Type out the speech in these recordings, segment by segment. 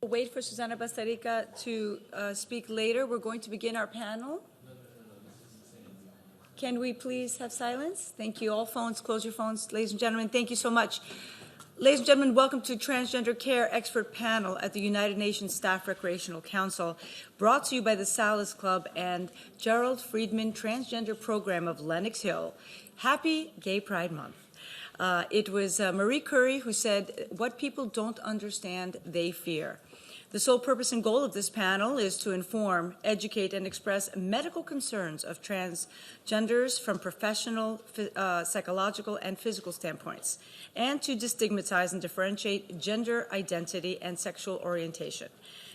We'll wait for Susanna Bastarrica to speak later. We're going to begin our panel. Can we please have silence? Thank you. All phones, close your phones. Ladies and gentlemen, thank you so much. Ladies and gentlemen, welcome to Transgender Care Expert Panel at the United Nations Staff Recreational Council, brought to you by the Salus Club and Gerald Freidman Transgender Program of Lenox Hill. Happy Gay Pride Month. It was Marie Curie who said, "What people don't understand, they fear." The sole purpose and goal of this panel is to inform, educate, and express medical concerns of transgenders from professional, psychological, and physical standpoints, and to destigmatize and differentiate gender identity and sexual orientation.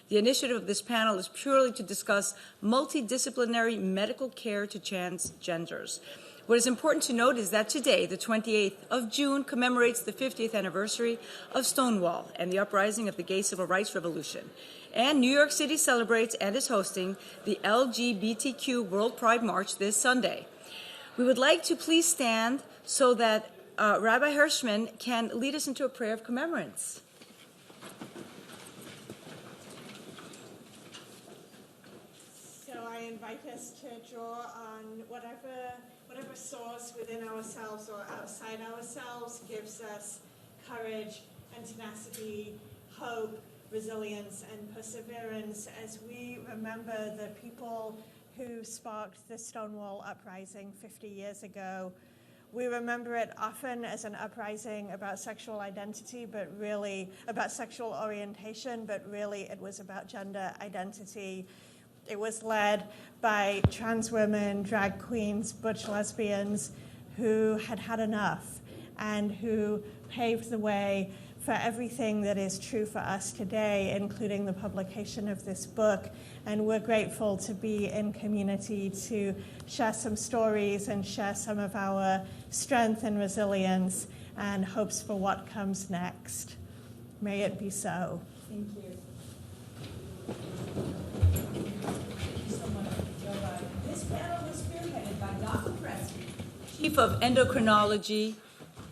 The initiative of this panel is purely to discuss multidisciplinary medical care to transgenders. What is important to note is that today, the 28th of June, commemorates the 50th anniversary of Stonewall and the uprising of the gay civil rights revolution. And New York City celebrates and is hosting the LGBTQ World Pride March this Sunday. We would like to please stand so that Rabbi Hirschman can lead us into a prayer of commemorance. So I invite us to draw on whatever source within ourselves or outside ourselves gives us courage and tenacity, hope, resilience, and perseverance as we remember the people who sparked the Stonewall uprising 50 years ago. We remember it often as an uprising about sexual identity, but really about sexual orientation, but really it was about gender identity. It was led by trans women, drag queens, butch lesbians who had had enough and who paved the way for everything that is true for us today, including the publication of this book. And we're grateful to be in community to share some stories and share some of our strength and resilience and hopes for what comes next. May it be so. Thank you. This panel was spearheaded by Dr. Poretzky, Chief of Endocrinology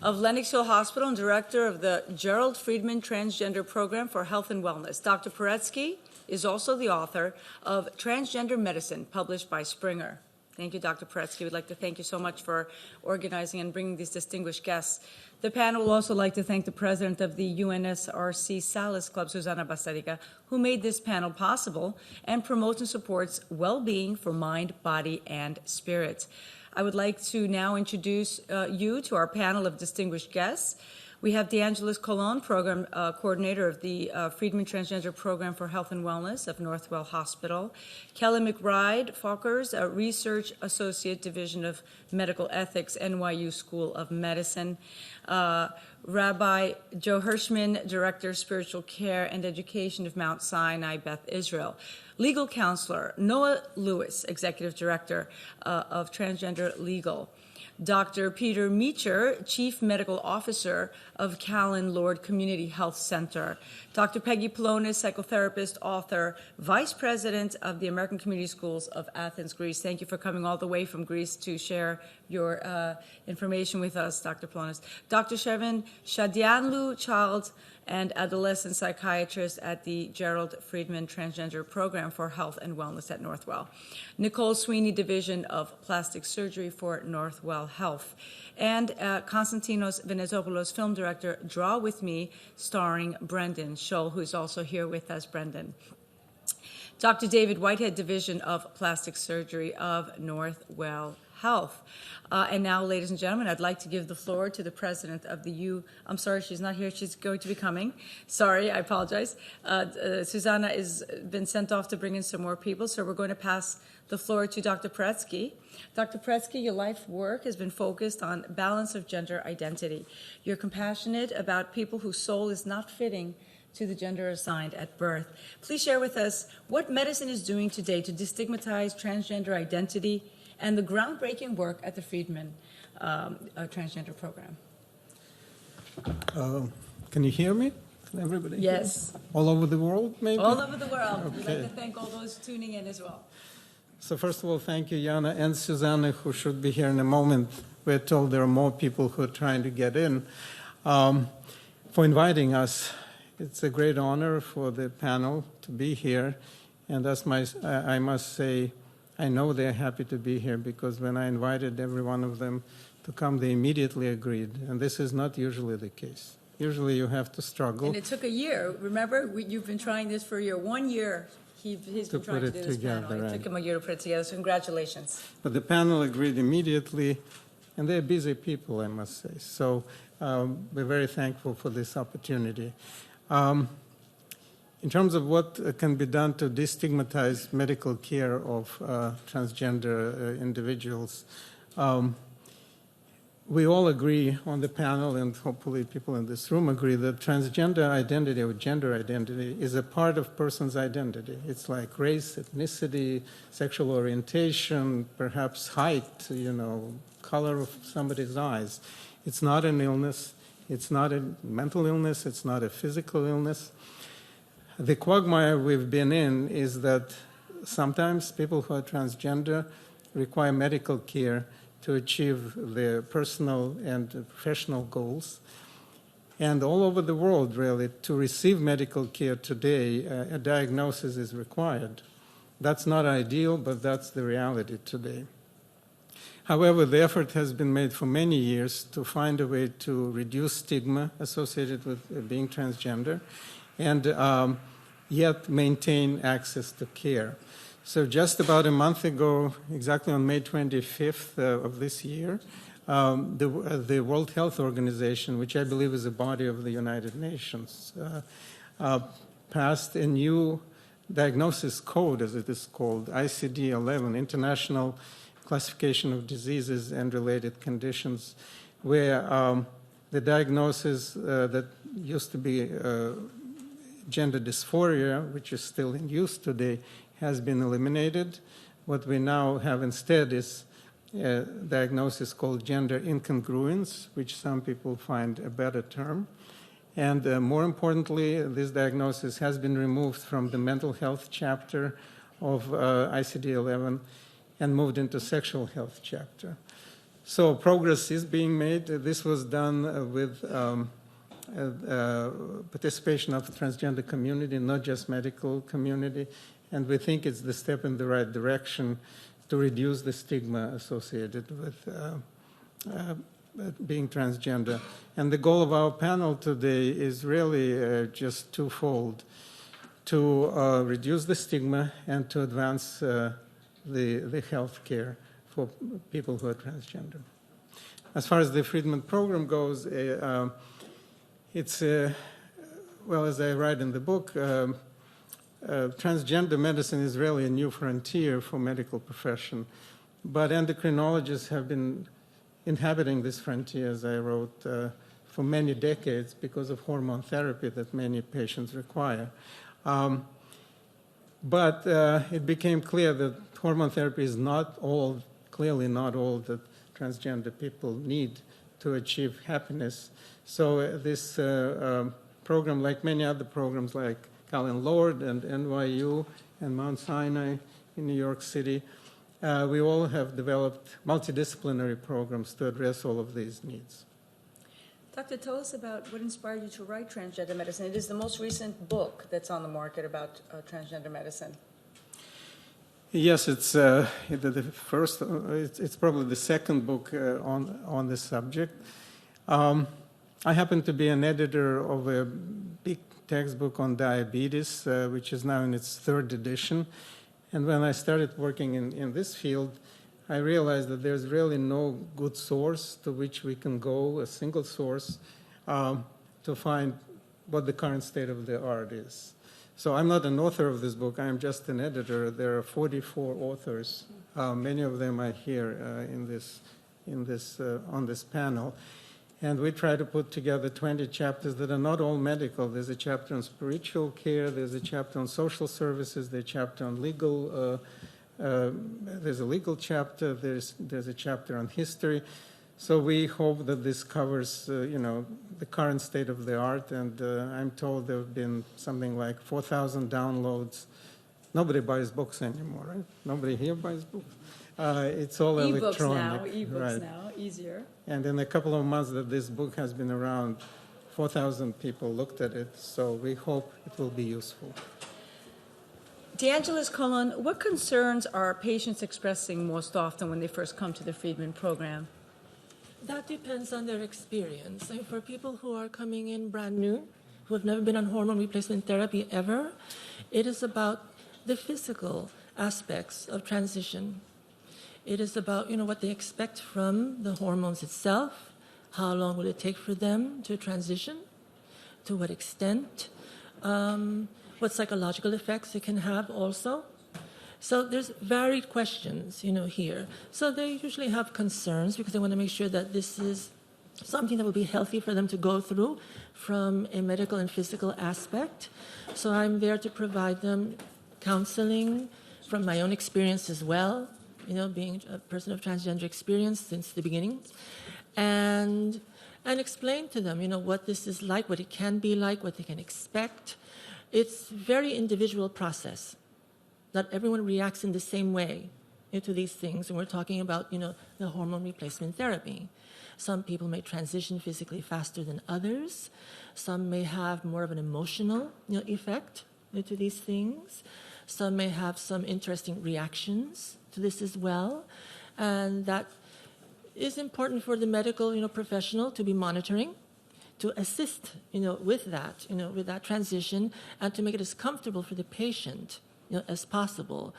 of Lenox Hill Hospital and Director of the Gerald Freidman Transgender Program for Health and Wellness. Dr. Poretzky is also the author of Transgender Medicine, published by Springer. Thank you, Dr. Poretzky. We'd like to thank you so much for organizing and bringing these distinguished guests. The panel would also like to thank the president of the UNSRC Salus Club, Susanna Bastarrica, who made this panel possible and promotes and supports well-being for mind, body, and spirit. I would like to now introduce you to our panel of distinguished guests. We have DeAngelis Colon, Program Coordinator of the Freidman Transgender Program for Health and Wellness of Northwell Hospital. Kelly McBride Falkers, Research Associate, Division of Medical Ethics, NYU School of Medicine. Rabbi Joe Hirschman, Director of Spiritual Care and Education of Mount Sinai, Beth Israel. Legal Counselor Noah Lewis, Executive Director of Transgender Legal. Dr. Peter Meacher, Chief Medical Officer of Callan Lord Community Health Center. Dr. Peggy Polonis, psychotherapist, author, Vice President of the American Community Schools of Athens, Greece. Thank you for coming all the way from Greece to share your information with us, Dr. Polonis. Dr. Shevin Shadianlu, child and adolescent psychiatrist at the Gerald Freidman Transgender Program for Health and Wellness at Northwell. Nicole Sweeney, Division of Plastic Surgery for Northwell Health. And Konstantinos Venezopoulos, film director, Draw With Me, starring Brendan Scholl, who is also here with us. Brendan. Dr. David Whitehead, Division of Plastic Surgery of Northwell Health. And now, ladies and gentlemen, I'd like to give the floor to the president of the I'm sorry, she's not here. She's going to be coming. Sorry, I apologize. Susanna has been sent off to bring in some more people, so we're going to pass the floor to Dr. Poretzky. Dr. Poretzky, your life work has been focused on balance of gender identity. You're compassionate about people whose soul is not fitting to the gender assigned at birth. Please share with us what medicine is doing today to destigmatize transgender identity and the groundbreaking work at the Freidman Transgender Program. Can you hear me? Can everybody Yes. hear? All over the world, maybe? All over the world. Okay. We'd like to thank all those tuning in as well. So first of all, thank you, Yanna and Susanna, who should be here in a moment. We're told there are more people who are trying to get in, for inviting us It's a great honor for the panel to be here, and I must say, I know they're happy to be here because when I invited every one of them to come, they immediately agreed, and this is not usually the case. Usually you have to struggle. And it took a year. Remember, you've been trying this for a year. 1 year he's been trying to do this panel. It took him a year to put it together, so congratulations. But the panel agreed immediately, and they're busy people, I must say. So we're very thankful for this opportunity. In terms of what can be done to destigmatize medical care of transgender individuals, we all agree on the panel, and hopefully people in this room agree, that transgender identity or gender identity is a part of person's identity. It's like race, ethnicity, sexual orientation, perhaps height, color of somebody's eyes. It's not an illness. It's not a mental illness. It's not a physical illness. The quagmire we've been in is that sometimes people who are transgender require medical care to achieve their personal and professional goals. And all over the world, really, to receive medical care today, a diagnosis is required. That's not ideal, but that's the reality today. However, the effort has been made for many years to find a way to reduce stigma associated with being transgender and yet maintain access to care. So just about a month ago, exactly on May 25th of this year, the World Health Organization, which I believe is a body of the United Nations, passed a new diagnosis code, as it is called, ICD-11, International Classification of Diseases and Related Conditions, where the diagnosis that used to be gender dysphoria, which is still in use today, has been eliminated. What we now have instead is a diagnosis called gender incongruence, which some people find a better term. And more importantly, this diagnosis has been removed from the mental health chapter of ICD-11 and moved into sexual health chapter. So progress is being made. This was done with participation of the transgender community, not just medical community. And we think it's the step in the right direction to reduce the stigma associated with being transgender. And the goal of our panel today is really just twofold: to reduce the stigma and to advance the health care for people who are transgender. As far as the Freidman program goes, it's, well, as I write in the book, transgender medicine is really a new frontier for medical profession, but endocrinologists have been inhabiting this frontier, as I wrote, for many decades because of hormone therapy that many patients require. But it became clear that hormone therapy is clearly not all that transgender people need to achieve happiness. So this program, like many other programs like Calvin Lord and NYU and Mount Sinai in New York City, we all have developed multidisciplinary programs to address all of these needs. Doctor, tell us about what inspired you to write Transgender Medicine. It is the most recent book that's on the market about transgender medicine. Yes, it's the first. It's probably the second book on this subject. I happen to be an editor of a big textbook on diabetes, which is now in its 3rd edition. And when I started working in this field, I realized that there's really no good source to which we can go, a single source, to find what the current state of the art is. So I'm not an author of this book, I'm just an editor. There are 44 authors. Many of them are here on this panel. And we try to put together 20 chapters that are not all medical. There's a chapter on spiritual care, there's a chapter on social services, there's a chapter on legal, there's a legal chapter, there's a chapter on history. So we hope that this covers, the current state of the art. And I'm told there have been something like 4,000 downloads. Nobody buys books anymore, right? Nobody here buys books. It's all electronic. E-books now, easier. And in a couple of months that this book has been around, 4,000 people looked at it, so we hope it will be useful. DeAngelis Colon, what concerns are patients expressing most often when they first come to the Freidman program? That depends on their experience. And for people who are coming in brand new, who have never been on hormone replacement therapy ever, it is about the physical aspects of transition. It is about, what they expect from the hormones itself. How long will it take for them to transition? To what extent? What psychological effects it can have also. So there's varied questions, here. So they usually have concerns because they want to make sure that this is something that will be healthy for them to go through from a medical and physical aspect. So I'm there to provide them counseling from my own experience as well, being a person of transgender experience since the beginning, and explain to them, what this is like, what it can be like, what they can expect. It's a very individual process. Not everyone reacts in the same way to these things, and we're talking about, the hormone replacement therapy. Some people may transition physically faster than others. Some may have more of an emotional effect to these things. Some may have some interesting reactions to this as well. And that is important for the medical professional to be monitoring, to assist with that transition, and to make it as comfortable for the patient as possible.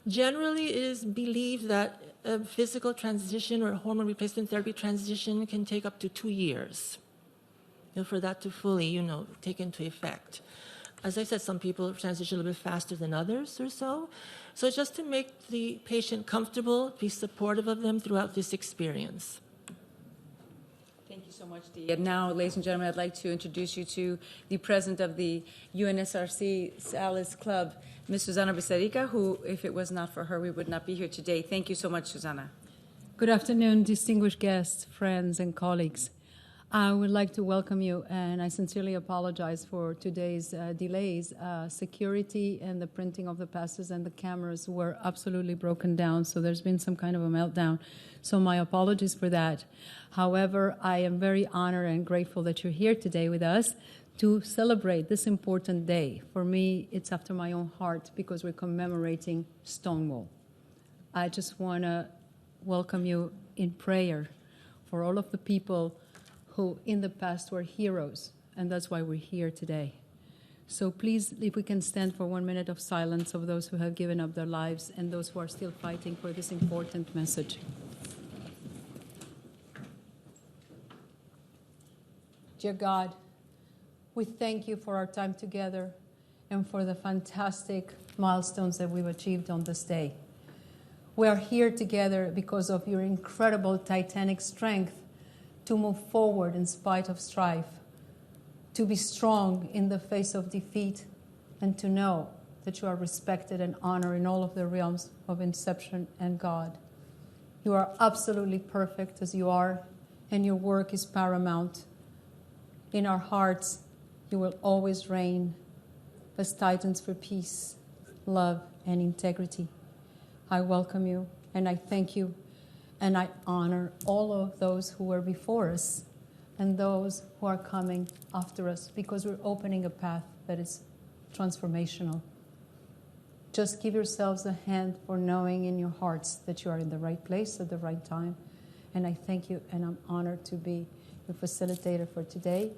Generally, it is believed that a physical transition or hormone replacement therapy transition can take up to 2 years for that to fully, take into effect. As I said, some people transition a little bit faster than others or so. So just to make the patient comfortable, be supportive of them throughout this experience. Thank you so much, Dee. And now, ladies and gentlemen, I'd like to introduce you to the president of the UNSRC Salus Club, Ms. Susanna Bastarrica, who, if it was not for her, we would not be here today. Thank you so much, Susanna. Good afternoon, distinguished guests, friends, and colleagues. I would like to welcome you, and I sincerely apologize for today's delays. Security and the printing of the passes and the cameras were absolutely broken down, so there's been some kind of a meltdown. So my apologies for that. However, I am very honored and grateful that you're here today with us to celebrate this important day. For me, it's after my own heart because we're commemorating Stonewall. I just want to welcome you in prayer for all of the people who in the past were heroes, and that's why we're here today. So please, if we can stand for 1 minute of silence of those who have given up their lives and those who are still fighting for this important message. Dear God, we thank you for our time together and for the fantastic milestones that we've achieved on this day. We are here together because of your incredible titanic strength to move forward in spite of strife, to be strong in the face of defeat, and to know that you are respected and honored in all of the realms of inception and God. You are absolutely perfect as you are, and your work is paramount. In our hearts, you will always reign as titans for peace, love, and integrity. I welcome you, and I thank you, and I honor all of those who were before us and those who are coming after us, because we're opening a path that is transformational. Just give yourselves a hand for knowing in your hearts that you are in the right place at the right time. And I thank you, and I'm honored to be your facilitator for today.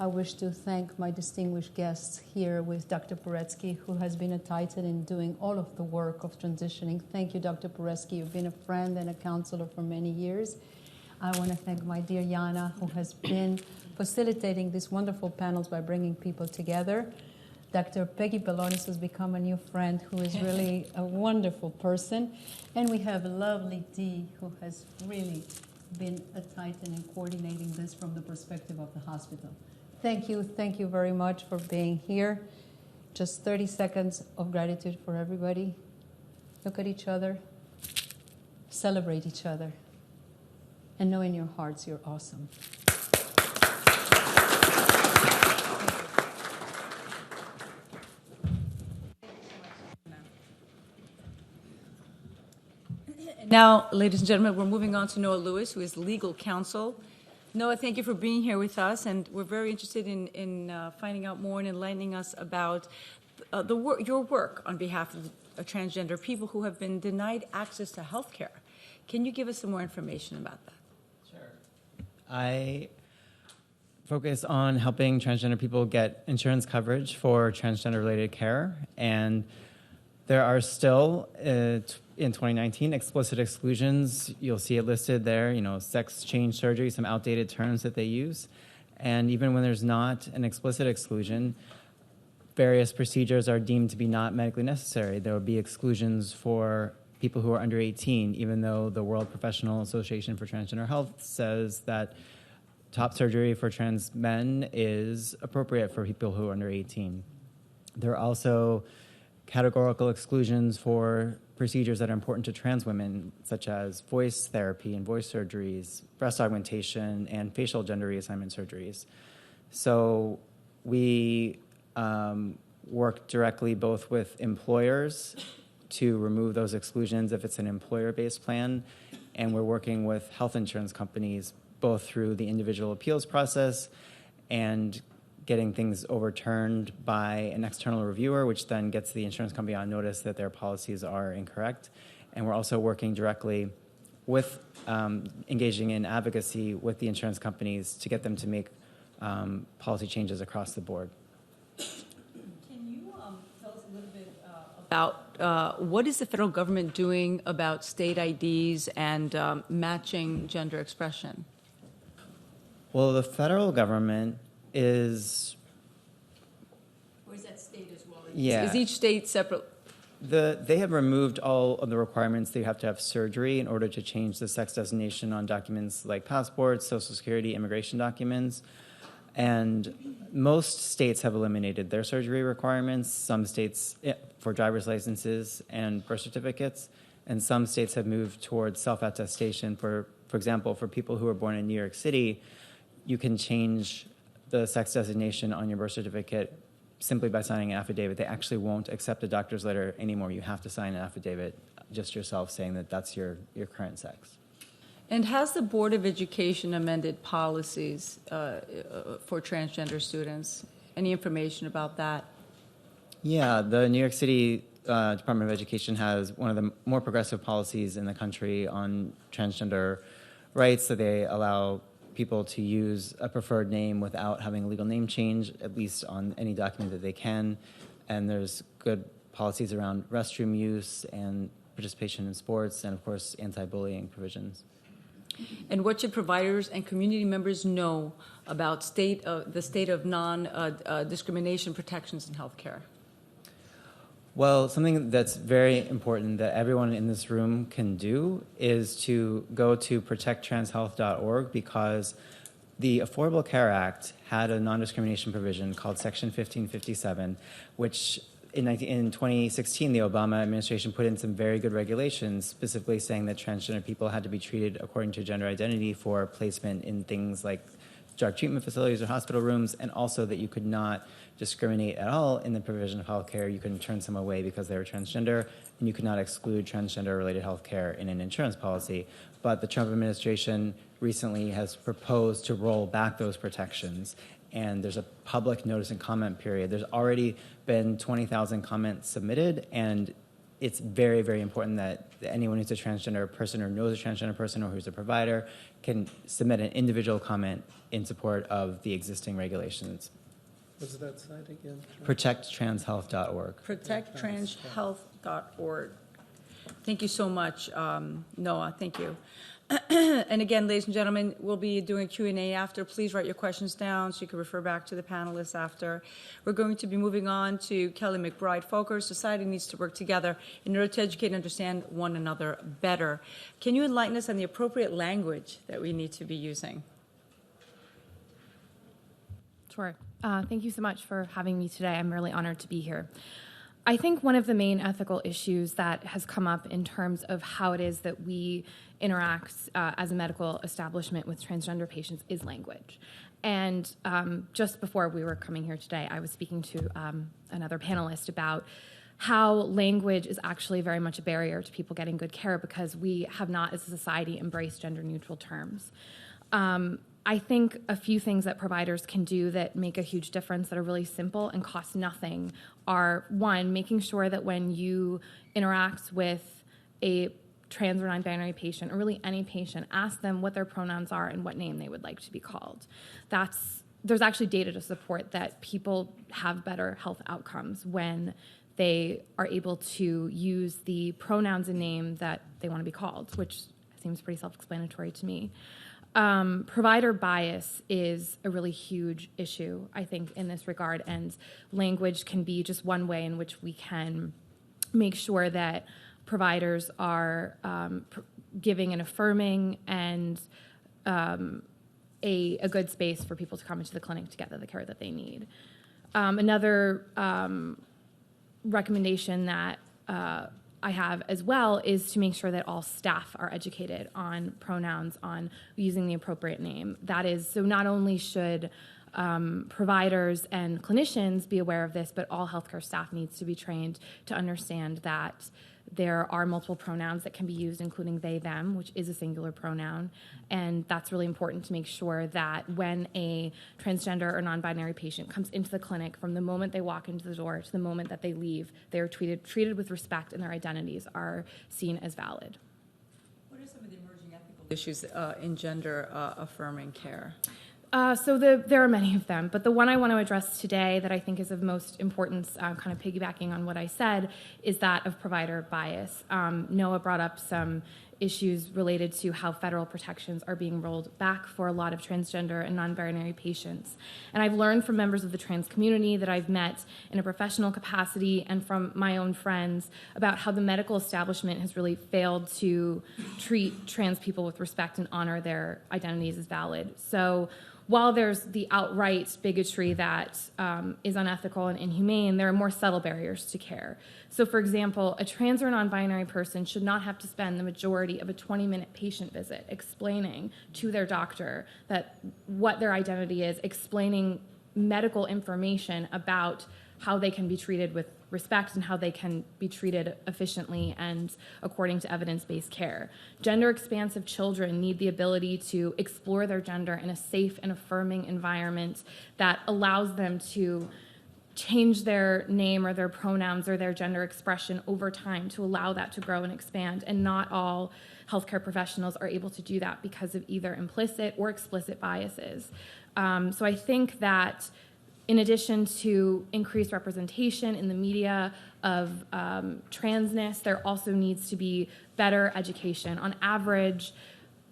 I wish to thank my distinguished guests here with Dr. Poretzky, who has been a titan in doing all of the work of transitioning. Thank you, Dr. Poretzky. You've been a friend and a counselor for many years. I want to thank my dear Yanna, who has been facilitating these wonderful panels by bringing people together. Dr. Peggy Belonis has become a new friend who is really a wonderful person. And we have lovely Dee, who has really been a titan in coordinating this from the perspective of the hospital. Thank you very much for being here. Just 30 seconds of gratitude for everybody. Look at each other, celebrate each other, and know in your hearts you're awesome. Now, ladies and gentlemen, we're moving on to Noah Lewis, who is legal counsel Noah, thank you for being here with us, and we're very interested in finding out more and enlightening us about your work on behalf of transgender people who have been denied access to health care. Can you give us some more information about that? Sure. I focus on helping transgender people get insurance coverage for transgender-related care, and there are still, in 2019, explicit exclusions. You'll see it listed there, sex change surgery, some outdated terms that they use. And even when there's not an explicit exclusion, various procedures are deemed to be not medically necessary. There will be exclusions for people who are under 18, even though the World Professional Association for Transgender Health says that top surgery for trans men is appropriate for people who are under 18. There are also categorical exclusions for procedures that are important to trans women, such as voice therapy and voice surgeries, breast augmentation, and facial gender reassignment surgeries. So we work directly both with employers to remove those exclusions if it's an employer-based plan, and we're working with health insurance companies both through the individual appeals process and getting things overturned by an external reviewer, which then gets the insurance company on notice that their policies are incorrect. And we're also working directly with engaging in advocacy with the insurance companies to get them to make policy changes across the board. Can you tell us a little bit about what is the federal government doing about state IDs and matching gender expression? Well, the federal government is... Or is that state as well? Yeah. Is each state separate? They have removed all of the requirements that you have to have surgery in order to change the sex designation on documents like passports, Social Security, immigration documents. And most states have eliminated their surgery requirements, some states for driver's licenses and birth certificates, and some states have moved towards self-attestation. For example, for people who are born in New York City, you can change the sex designation on your birth certificate simply by signing an affidavit. They actually won't accept a doctor's letter anymore. You have to sign an affidavit just yourself saying that that's your current sex. And has the Board of Education amended policies for transgender students? Any information about that? Yeah, the New York City Department of Education has one of the more progressive policies in the country on transgender rights, so they allow people to use a preferred name without having a legal name change, at least on any document that they can. And there's good policies around restroom use and participation in sports, and of course, anti-bullying provisions. And what should providers and community members know about the state of non-discrimination protections in healthcare? Well, something that's very important that everyone in this room can do is to go to protectttranshealth.org, because the Affordable Care Act had a non-discrimination provision called Section 1557, which in 2016, the Obama administration put in some very good regulations, specifically saying that transgender people had to be treated according to gender identity for placement in things like drug treatment facilities or hospital rooms, and also that you could not discriminate at all in the provision of health care. You couldn't turn someone away because they were transgender, and you could not exclude transgender-related health care in an insurance policy. But the Trump administration recently has proposed to roll back those protections, and there's a public notice and comment period. There's already been 20,000 comments submitted, and it's very, very important that anyone who's a transgender person or knows a transgender person or who's a provider can submit an individual comment in support of the existing regulations. What's that site again? ProtectTransHealth.org. ProtectTransHealth.org. Thank you so much, Noah. Thank you. And again, ladies and gentlemen, we'll be doing Q&A after. Please write your questions down so you can refer back to the panelists after. We're going to be moving on to Kelly McBride Foker. Society needs to work together in order to educate and understand one another better. Can you enlighten us on the appropriate language that we need to be using? Sure. Thank you so much for having me today. I'm really honored to be here. I think one of the main ethical issues that has come up in terms of how it is that we interact as a medical establishment with transgender patients is language. And just before we were coming here today, I was speaking to another panelist about how language is actually very much a barrier to people getting good care because we have not, as a society, embraced gender-neutral terms. I think a few things that providers can do that make a huge difference that are really simple and cost nothing are, one, making sure that when you interact with a trans or non-binary patient, or really any patient, ask them what their pronouns are and what name they would like to be called. There's actually data to support that people have better health outcomes when they are able to use the pronouns and name that they want to be called, which seems pretty self-explanatory to me. Provider bias is a really huge issue, I think, in this regard, and language can be just one way in which we can make sure that providers are giving and affirming and a good space for people to come into the clinic to get the care that they need. Another recommendation that I have as well is to make sure that all staff are educated on pronouns, on using the appropriate name. That is, so not only should providers and clinicians be aware of this, but all healthcare staff needs to be trained to understand that there are multiple pronouns that can be used, including they, them, which is a singular pronoun. And that's really important to make sure that when a transgender or non-binary patient comes into the clinic, from the moment they walk into the door to the moment that they leave, they are treated with respect and their identities are seen as valid. What are some of the emerging ethical issues in gender affirming care? So there are many of them, but the one I want to address today that I think is of most importance, kind of piggybacking on what I said, is that of provider bias. Noah brought up some issues related to how federal protections are being rolled back for a lot of transgender and non-binary patients. And I've learned from members of the trans community that I've met in a professional capacity and from my own friends about how the medical establishment has really failed to treat trans people with respect and honor their identities as valid. So while there's the outright bigotry that is unethical and inhumane, there are more subtle barriers to care. So, for example, a trans or non-binary person should not have to spend the majority of a 20-minute patient visit explaining to their doctor that what their identity is, explaining medical information about how they can be treated with respect and how they can be treated efficiently and according to evidence-based care. Gender-expansive children need the ability to explore their gender in a safe and affirming environment that allows them to change their name or their pronouns or their gender expression over time to allow that to grow and expand. And not all healthcare professionals are able to do that because of either implicit or explicit biases. So I think that in addition to increased representation in the media of transness, there also needs to be better education. On average,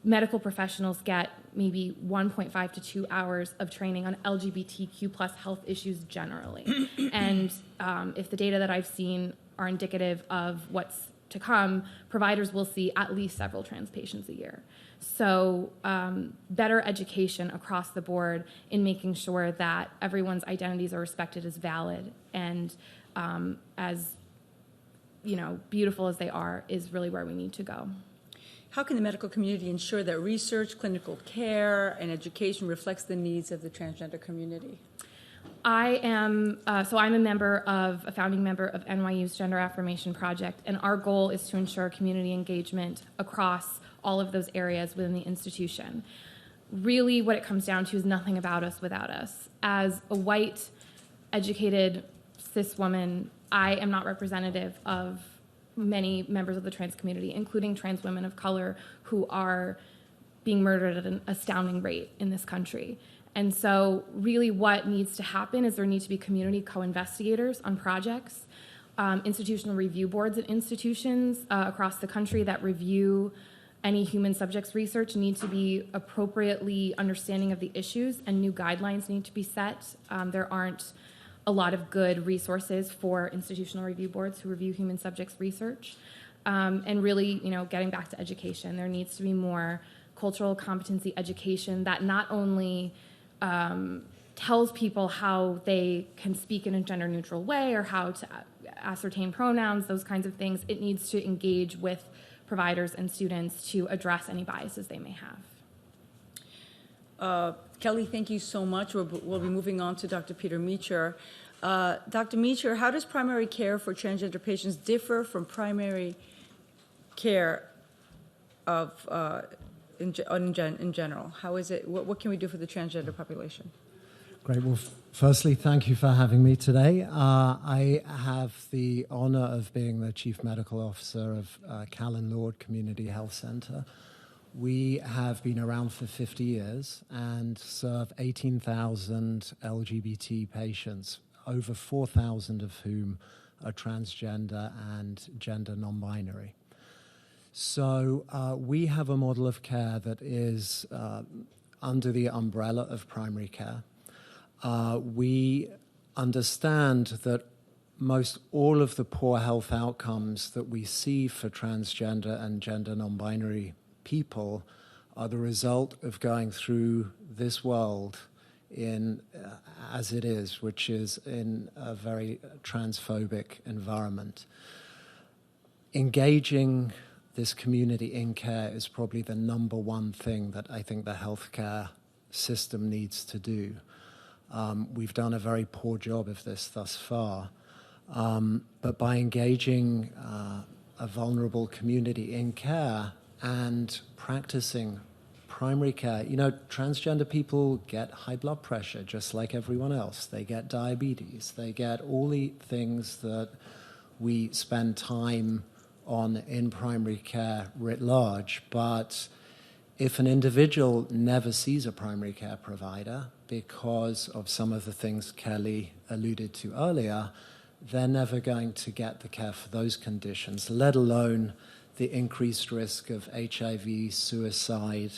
medical professionals get maybe 1.5 to 2 hours of training on LGBTQ plus health issues generally. And if the data that I've seen are indicative of what's to come, providers will see at least several trans patients a year. So better education across the board in making sure that everyone's identities are respected as valid and as beautiful as they are is really where we need to go. How can the medical community ensure that research, clinical care, and education reflects the needs of the transgender community? I'm a founding member of NYU's Gender Affirmation Project, and our goal is to ensure community engagement across all of those areas within the institution. Really, what it comes down to is nothing about us without us. As a white, educated, cis woman, I am not representative of many members of the trans community, including trans women of color who are being murdered at an astounding rate in this country. And so really what needs to happen is there need to be community co-investigators on projects, institutional review boards at institutions across the country that review any human subjects research need to be appropriately understanding of the issues, and new guidelines need to be set. There aren't a lot of good resources for institutional review boards who review human subjects research. And really, getting back to education, there needs to be more cultural competency education that not only tells people how they can speak in a gender-neutral way or how to ascertain pronouns, those kinds of things. It needs to engage with providers and students to address any biases they may have. Kelly, thank you so much. We'll be moving on to Dr. Peter Meacher. Dr. Meacher, how does primary care for transgender patients differ from primary care of in general? How is it? What can we do for the transgender population? Great. Well, firstly, thank you for having me today. I have the honor of being the Chief Medical Officer of Callan Lord Community Health Center. We have been around for 50 years and serve 18,000 LGBT patients, over 4,000 of whom are transgender and gender non-binary. So we have a model of care that is under the umbrella of primary care. We understand that most all of the poor health outcomes that we see for transgender and gender non-binary people are the result of going through this world in as it is, which is in a very transphobic environment. Engaging this community in care is probably the number one thing that I think the healthcare system needs to do. We've done a very poor job of this thus far, but by engaging a vulnerable community in care and practicing primary care, transgender people get high blood pressure just like everyone else. They get diabetes. They get all the things that we spend time on in primary care writ large, but if an individual never sees a primary care provider because of some of the things Kelly alluded to earlier, they're never going to get the care for those conditions, let alone the increased risk of HIV, suicide,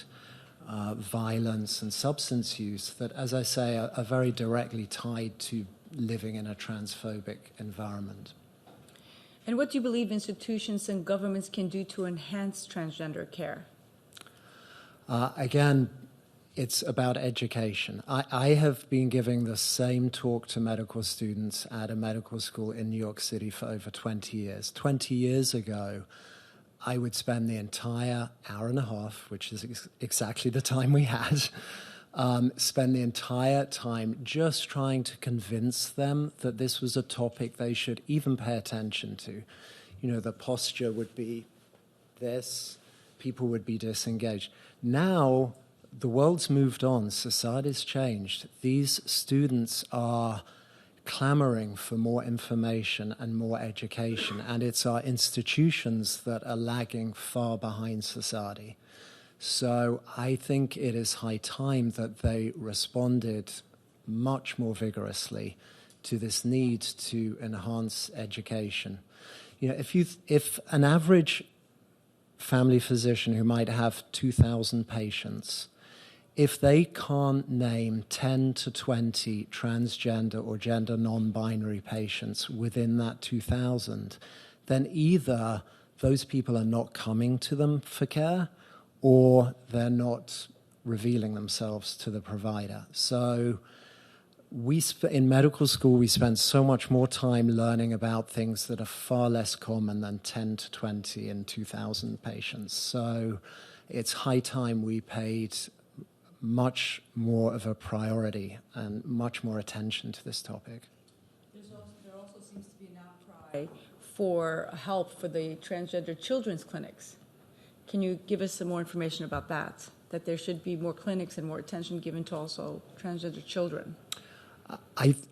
violence, and substance use that, as I say, are very directly tied to living in a transphobic environment. And what do you believe institutions and governments can do to enhance transgender care? Again, it's about education. I have been giving the same talk to medical students at a medical school in New York City for over 20 years. 20 years ago, I would spend the entire hour and a half, which is exactly the time we had, spend the entire time just trying to convince them that this was a topic they should even pay attention to. The posture would be this, people would be disengaged. Now, the world's moved on, society's changed. These students are clamoring for more information and more education, and it's our institutions that are lagging far behind society. So I think it is high time that they responded much more vigorously to this need to enhance education. If an average family physician who might have 2,000 patients, if they can't name 10 to 20 transgender or gender non-binary patients within that 2,000, then either those people are not coming to them for care or they're not revealing themselves to the provider. So in medical school, we spend so much more time learning about things that are far less common than 10 to 20 in 2,000 patients. So it's high time we paid much more of a priority and much more attention to this topic. There also seems to be an outcry for help for the transgender children's clinics. Can you give us some more information about that? That there should be more clinics and more attention given to also transgender children?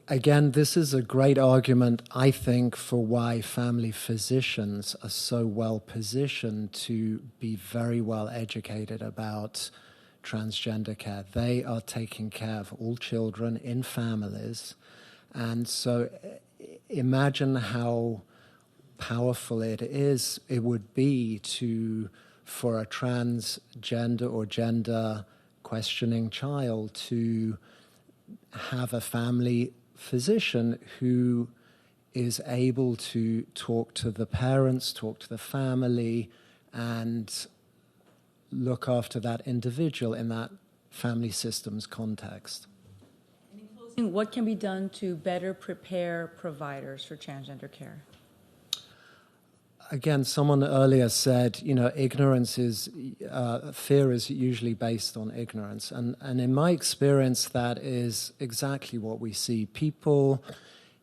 Again, this is a great argument, I think, for why family physicians are so well positioned to be very well educated about transgender care. They are taking care of all children in families. And so imagine how powerful it would be for a transgender or gender questioning child to have a family physician who is able to talk to the parents, talk to the family, and look after that individual in that family system's context. And in closing, what can be done to better prepare providers for transgender care? Again, someone earlier said, ignorance is, fear is usually based on ignorance. And in my experience, that is exactly what we see. People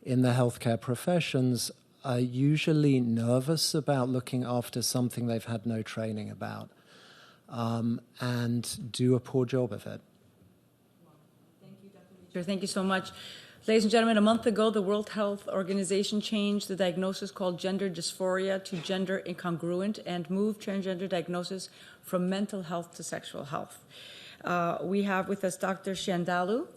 in the healthcare professions are usually nervous about looking after something they've had no training about. and do a poor job of it. Thank you so much. Ladies and gentlemen, a month ago, the World Health Organization changed the diagnosis called gender dysphoria to gender incongruent and moved transgender diagnosis from mental health to sexual health. We have with us Dr. Shandalu,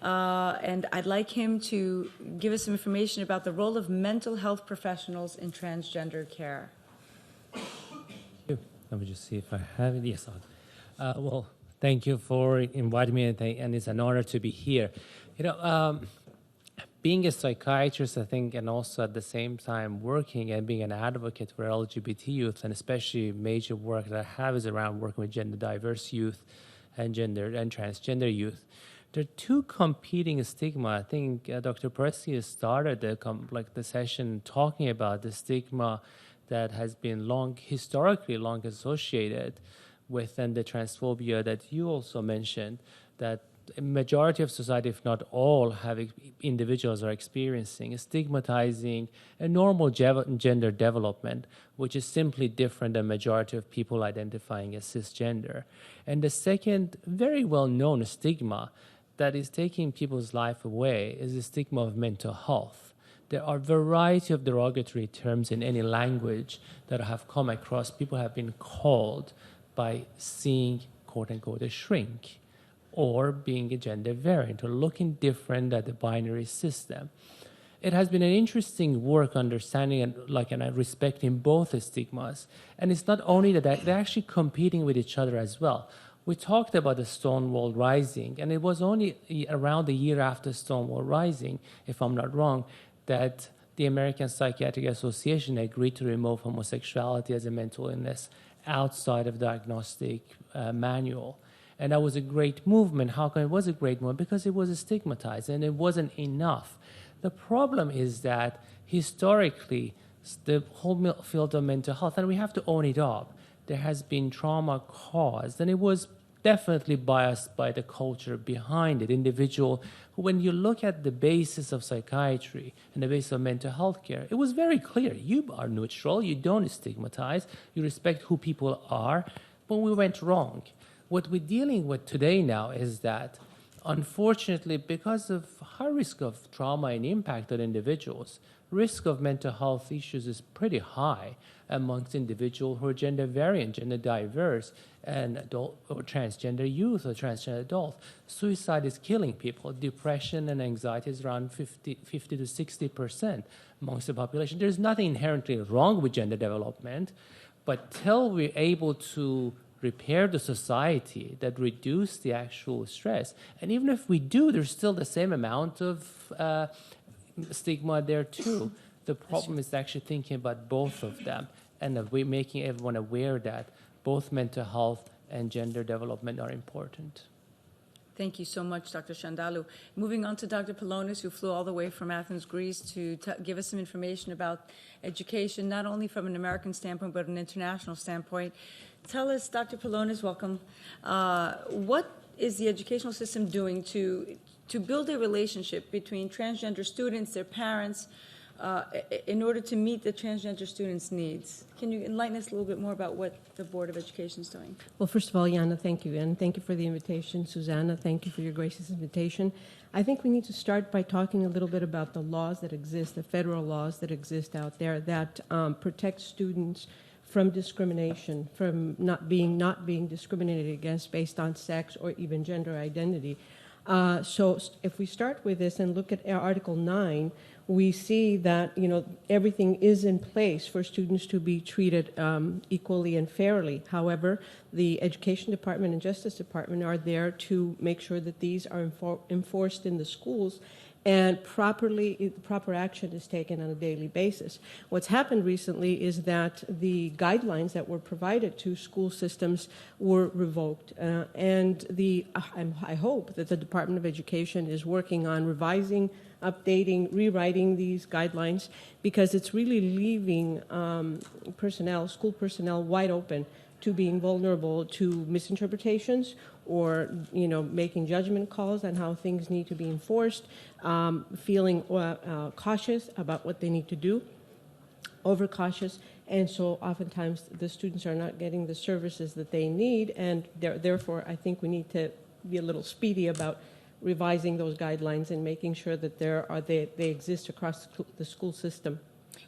and I'd like him to give us some information about the role of mental health professionals in transgender care. Let me just see if I have it. Yes. Well, thank you for inviting me, and it's an honor to be here. You know, being a psychiatrist, I think, and also at the same time working and being an advocate for LGBT youth, and especially major work that I have is around working with gender diverse youth and gender and transgender youth. There are two competing stigma. I think Dr. Poretzky started the session talking about the stigma that has been historically long associated with, and the transphobia that you also mentioned, that a majority of society, if not all, individuals are experiencing, stigmatizing a normal gender development, which is simply different than majority of people identifying as cisgender. And the second very well-known stigma that is taking people's life away is the stigma of mental health. There are a variety of derogatory terms in any language that I have come across. People have been called by seeing, quote-unquote, a shrink, or being a gender variant, or looking different at the binary system. It has been an interesting work understanding and respecting both the stigmas. And it's not only that, they're actually competing with each other as well. We talked about the Stonewall Rising, and it was only around a year after Stonewall Rising, if I'm not wrong, that the American Psychiatric Association agreed to remove homosexuality as a mental illness outside of diagnostic manual. And that was a great movement. How come it was a great movement? Because it was stigmatized and it wasn't enough. The problem is that historically, the whole field of mental health, and we have to own it up, there has been trauma caused, and it was definitely biased by the culture behind it. When you look at the basis of psychiatry and the basis of mental health care, it was very clear. You are neutral, you don't stigmatize, you respect who people are, but we went wrong. What we're dealing with today now is that, unfortunately, because of high risk of trauma and impact on individuals, risk of mental health issues is pretty high amongst individuals who are gender variant, gender diverse, and adult or transgender youth or transgender adults. Suicide is killing people. Depression and anxiety is around 50 to 60% amongst the population. There's nothing inherently wrong with gender development, but till we're able to repair the society that reduce the actual stress, and even if we do, there's still the same amount of stigma there too. The problem is actually thinking about both of them, and we're making everyone aware that both mental health and gender development are important. Thank you so much, Dr. Shandalu. Moving on to Dr. Polonis, who flew all the way from Athens, Greece, to give us some information about education, not only from an American standpoint, but an international standpoint. Tell us, Dr. Polonis, welcome, what is the educational system doing to build a relationship between transgender students, their parents, in order to meet the transgender students' needs? Can you enlighten us a little bit more about what the Board of Education is doing? Well, first of all, Yanna, thank you. And thank you for the invitation. Susanna, thank you for your gracious invitation. I think we need to start by talking a little bit about the laws that exist, the federal laws that exist out there that protect students from discrimination, from not being discriminated against based on sex or even gender identity. So if we start with this and look at Article 9, we see that everything is in place for students to be treated equally and fairly. However, the Education Department and Justice Department are there to make sure that these are enforced in the schools and proper action is taken on a daily basis. What's happened recently is that the guidelines that were provided to school systems were revoked, and I hope that the Department of Education is working on revising, updating, rewriting these guidelines, because it's really leaving school personnel wide open to being vulnerable to misinterpretations or making judgment calls on how things need to be enforced, feeling cautious about what they need to do. overcautious, and so oftentimes the students are not getting the services that they need, and therefore I think we need to be a little speedy about revising those guidelines and making sure that they exist across the school system.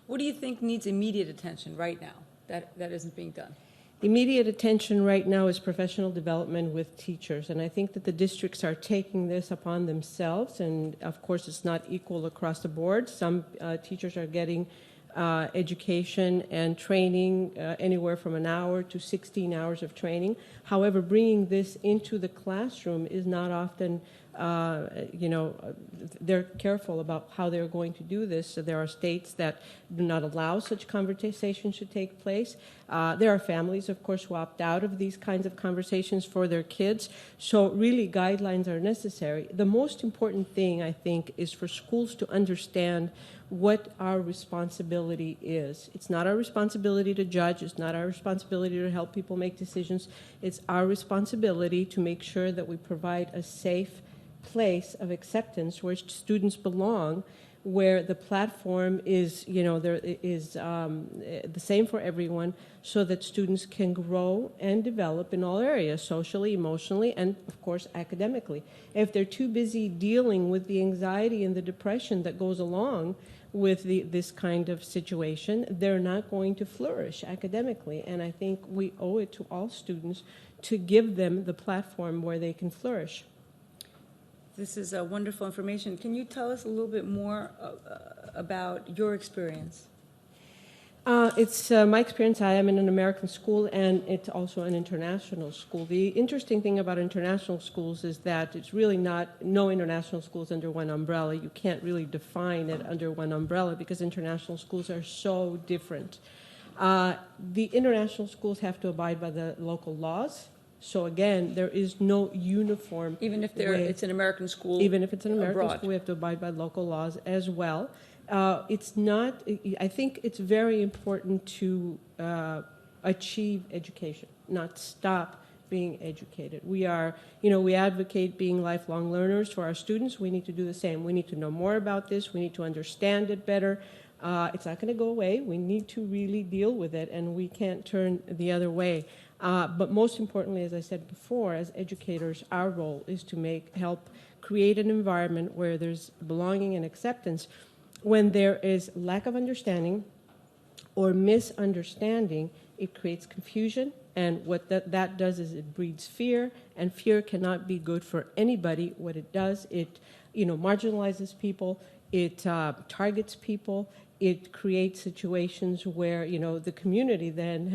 What do you think needs immediate attention right now that isn't being done? Immediate attention right now is professional development with teachers, and I think that the districts are taking this upon themselves, and of course it's not equal across the board. Some teachers are getting education and training anywhere from an hour to 16 hours of training. However, bringing this into the classroom is not often, they're careful about how they're going to do this. So there are states that do not allow such conversations to take place. There are families, of course, who opt out of these kinds of conversations for their kids. So really, guidelines are necessary. The most important thing, I think, is for schools to understand what our responsibility is. It's not our responsibility to judge. It's not our responsibility to help people make decisions. It's our responsibility to make sure that we provide a safe place of acceptance where students belong, where the platform is, there is the same for everyone, so that students can grow and develop in all areas, socially, emotionally, and of course academically. If they're too busy dealing with the anxiety and the depression that goes along with this kind of situation, they're not going to flourish academically. And I think we owe it to all students to give them the platform where they can flourish. This is wonderful information. Can you tell us a little bit more about your experience? It's my experience. I am in an American school, and it's also an international school. The interesting thing about international schools is that it's really no international schools under one umbrella. You can't really define it under one umbrella because international schools are so different. The international schools have to abide by the local laws. So again, there is no uniform. Even if it's an American school. Even if it's an American abroad. school, we have to abide by local laws as well. It's not. I think it's very important to achieve education, not stop being educated. We are, we advocate being lifelong learners for our students. We need to do the same. We need to know more about this. We need to understand it better. It's not going to go away. We need to really deal with it, and we can't turn the other way. But most importantly, as I said before, as educators, our role is to help create an environment where there's belonging and acceptance. When there is lack of understanding or misunderstanding, it creates confusion, and what that does is it breeds fear, and fear cannot be good for anybody. What it does, it marginalizes people, it targets people. It creates situations where the community then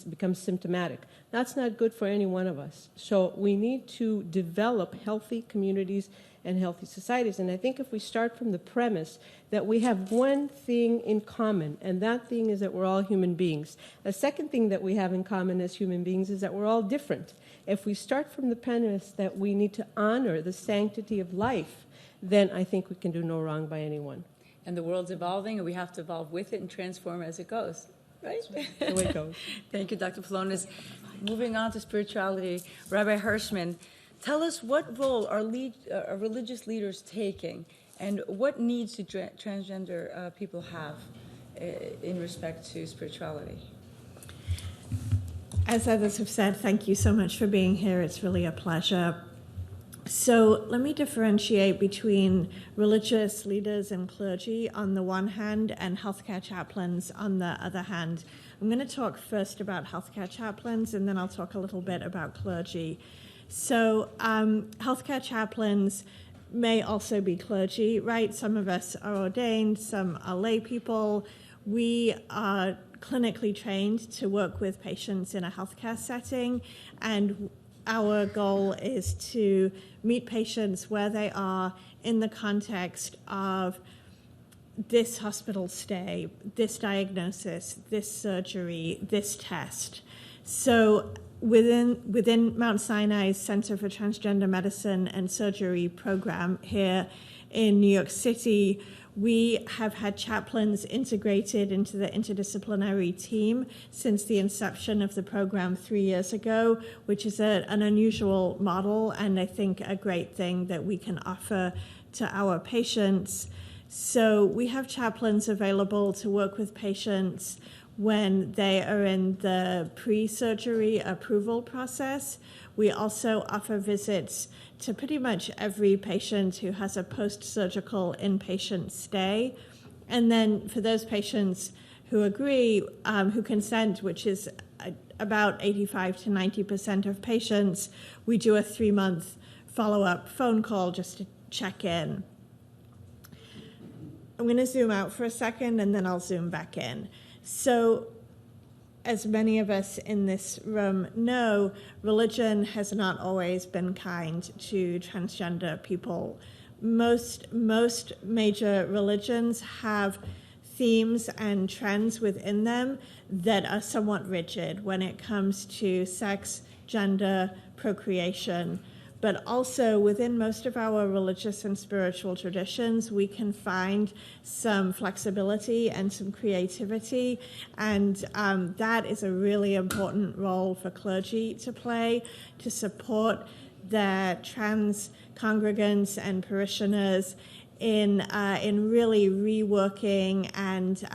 becomes symptomatic. That's not good for any one of us. So we need to develop healthy communities and healthy societies. And I think if we start from the premise that we have one thing in common, and that thing is that we're all human beings. The second thing that we have in common as human beings is that we're all different. If we start from the premise that we need to honor the sanctity of life, then I think we can do no wrong by anyone. And the world's evolving, and we have to evolve with it and transform as it goes, right? The way it goes. Thank you, Dr. Polonis. Moving on to spirituality, Rabbi Hirschman, tell us what role are religious leaders taking, and what needs do transgender people have in respect to spirituality? As others have said, thank you so much for being here. It's really a pleasure. So let me differentiate between religious leaders and clergy on the one hand and healthcare chaplains on the other hand. I'm going to talk first about healthcare chaplains, and then I'll talk a little bit about clergy. So healthcare chaplains may also be clergy, right? Some of us are ordained, some are lay people. We are clinically trained to work with patients in a healthcare setting, and our goal is to meet patients where they are in the context of this hospital stay, this diagnosis, this surgery, this test. So within Mount Sinai's Center for Transgender Medicine and Surgery program here in New York City, we have had chaplains integrated into the interdisciplinary team since the inception of the program 3 years ago, which is an unusual model and I think a great thing that we can offer to our patients. So we have chaplains available to work with patients when they are in the pre-surgery approval process. We also offer visits to pretty much every patient who has a post-surgical inpatient stay. And then for those patients who agree, who consent, which is about 85 to 90% of patients, we do a 3-month follow-up phone call just to check in. I'm going to zoom out for a second and then I'll zoom back in. So, as many of us in this room know, religion has not always been kind to transgender people. Most major religions have themes and trends within them that are somewhat rigid when it comes to sex, gender, procreation. But also within most of our religious and spiritual traditions, we can find some flexibility and some creativity, and that is a really important role for clergy to play, to support their trans congregants and parishioners in really reworking and